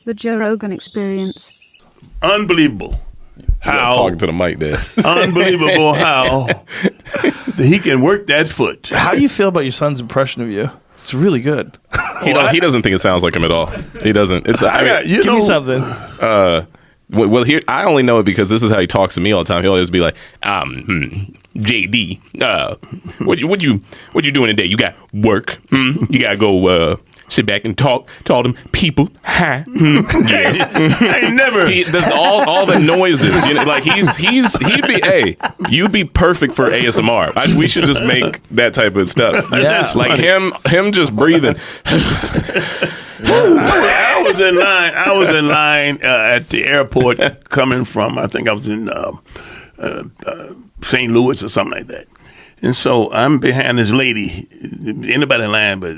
The Joe Rogan Experience. Unbelievable. How talking to the mic there. Unbelievable how he can work that foot. How do you feel about your son's impression of you? It's really good. He doesn't think it sounds like him at all. He doesn't. It's give me something. Well, here I only know it because this is how he talks to me all the time. He'll always be like, JD, what you doing today? You got work? You gotta go sit back and talk to all them people. Hi. Yeah. I ain't never. He does all the noises. You know, like you'd be perfect for ASMR. We should just make that type of stuff. Yeah. Like him just breathing. I was in line at the airport coming from, I think I was in St. Louis or something like that. And so I'm behind this lady, anybody in line, but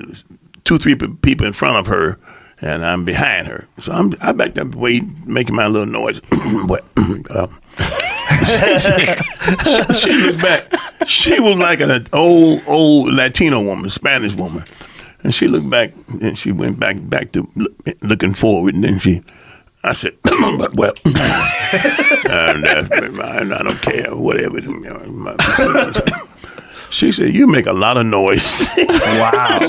2-3 people in front of her, and I'm behind her. So I backed up, making my little noise. But she looked back. She was like an old Latino woman, Spanish woman. And she looked back, and she went back to looking forward. And then I said, well, I don't care, whatever. She said, you make a lot of noise. Wow.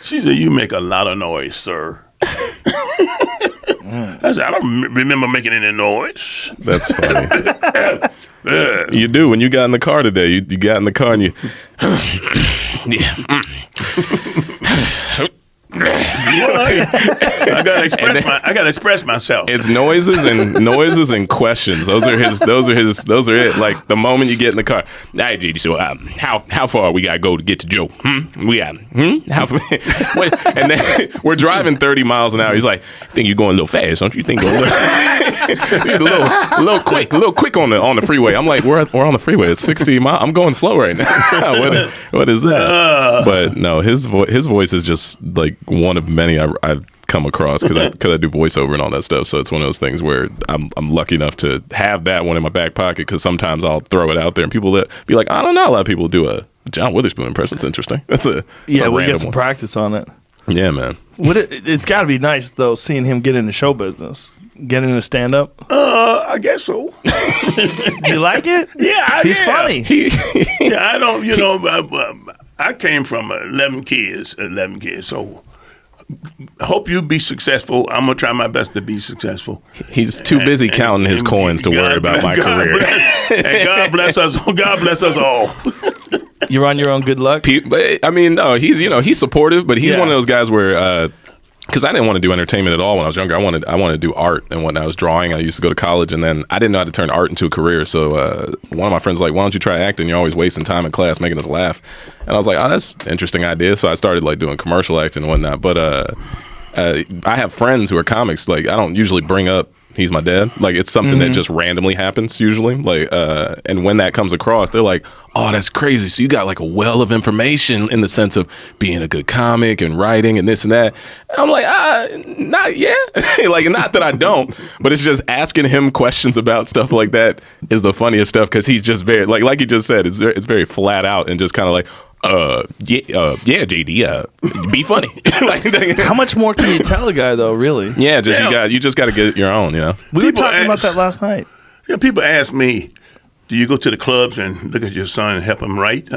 She said, you make a lot of noise, sir. I said, I don't remember making any noise. That's funny. You do. When you got in the car today, you got in the car and you... yeah. I gotta express myself. It's noises and questions. Those are it. Like the moment you get in the car. All right, JD. So how far we gotta go to get to Joe? We got how? Wait, and then we're driving 30 miles an hour. He's like, I think you're going a little fast, don't you? Think a little quick on the freeway. I'm like, we're on the freeway. It's 60 miles. I'm going slow right now. What is that? But no, his voice is just like one of many I've come across because I do voiceover and all that stuff. So it's one of those things where I'm lucky enough to have that one in my back pocket because sometimes I'll throw it out there and people be like, I don't know. A lot of people do a John Witherspoon impression. It's interesting. We get some practice on it. Yeah, man. It's got to be nice though seeing him get into show business, get into stand up. I guess so. You like it? Yeah, he's funny. I don't. I came from 11 kids. So hope you be successful. I'm gonna try my best to be successful. He's too busy counting his coins to worry about my career. And God bless us. God bless us all. You're on your own good luck. But I mean, no, he's supportive, but he's one of those guys where. Because I didn't want to do entertainment at all when I was younger. I wanted to do art, and when I was drawing, I used to go to college, and then I didn't know how to turn art into a career. So one of my friends was like, "Why don't you try acting? You're always wasting time in class making us laugh." And I was like, "Oh, that's an interesting idea." So I started like doing commercial acting and whatnot. But I have friends who are comics. Like I don't usually bring up he's my dad. Like it's something that just randomly happens usually. Like and when that comes across, they're like, "Oh, that's crazy. So you got like a well of information in the sense of being a good comic and writing and this and that." And I'm like, not yeah. Like not that I don't, but it's just asking him questions about stuff like that is the funniest stuff because he's just very like he just said, it's very flat out and just kind of like, yeah, JD, be funny. How much more can you tell a guy though? Really? Yeah, you just got to get your own. You know, we were talking about that last night. Yeah, people ask me, "Do you go to the clubs and look at your son and help him write?"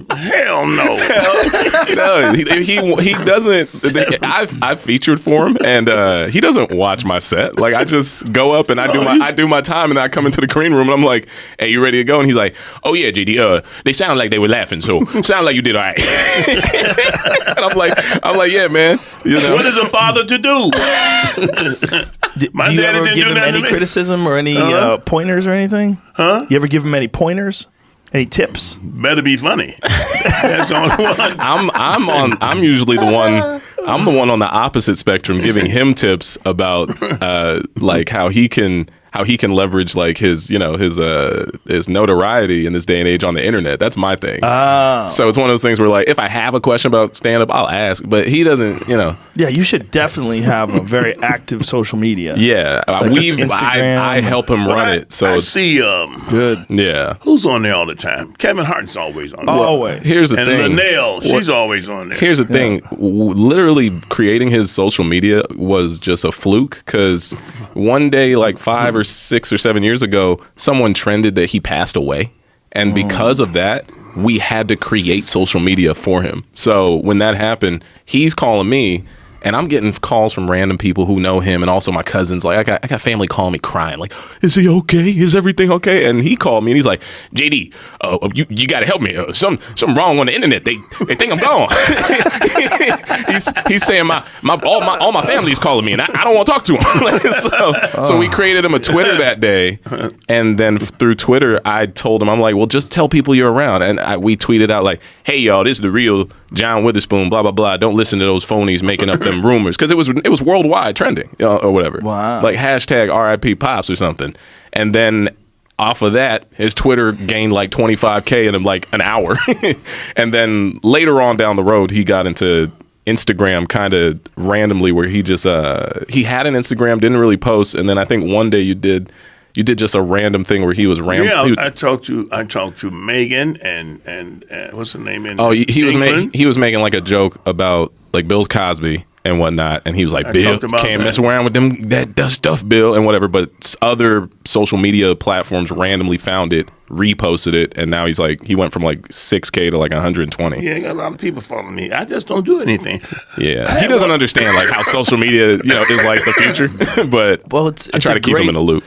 Hell no. No, he doesn't. I've featured for him, and he doesn't watch my set. Like I just go up and I do my time, and then I come into the green room and I'm like, "Hey, you ready to go?" And he's like, "Oh yeah, JD. They sound like they were laughing, so sound like you did all right." And I'm like, "Yeah, man. You know what is a father to do?" Do you ever give him any criticism or any pointers or anything? Huh? You ever give him any pointers? Any tips? Better be funny. That's the only one. I'm usually the one. I'm the one on the opposite spectrum, giving him tips about like how he can leverage like his notoriety in this day and age on the internet. That's my thing. Oh. So it's one of those things where like if I have a question about stand up, I'll ask, but he doesn't. Yeah, you should definitely have a very active social media. Yeah, Like Instagram. I help him run it. So I it's see. Good. Yeah. Who's on there all the time? Kevin Hart's always on there. Always. Here's the And thing. Linnell, she's always on there. Here's the thing. Literally creating his social media was just a fluke because one day, like 5 or 6 or 7 years ago, someone trended that he passed away. And because of that, we had to create social media for him. So when that happened, he's calling me. And I'm getting calls from random people who know him, and also my cousins. Like I got family calling me crying, like, "Is he okay? Is everything okay?" And he called me, and he's like, "JD, you got to help me. Something wrong on the internet. They think I'm gone." he's saying all my family's calling me, and I don't want to talk to him. So we created him a Twitter that day, and then through Twitter, I told him, I'm like, "Well, just tell people you're around." And we tweeted out like, "Hey y'all, this is the real John Witherspoon. Blah blah blah. Don't listen to those phonies making up them rumors," because it was worldwide trending, or whatever. Wow. Like hashtag RIP Pops or something. And then off of that, his Twitter gained like 25K in like an hour. And then later on down the road, he got into Instagram kind of randomly, where he just he had an Instagram, didn't really post, and then I think one day you did just a random thing where he was random. Yeah, I talked to Megan and what's her name in he was making like a joke about like Bill Cosby and whatnot, and he was like, "Bill, can't mess around with them that stuff, Bill," and whatever. But other social media platforms randomly found it, reposted it, and now he went from like 6K to like 120. Yeah, I got a lot of people following me. I just don't do anything. Yeah, he doesn't understand like how social media is like the future. But Well, I try to keep him in the loop.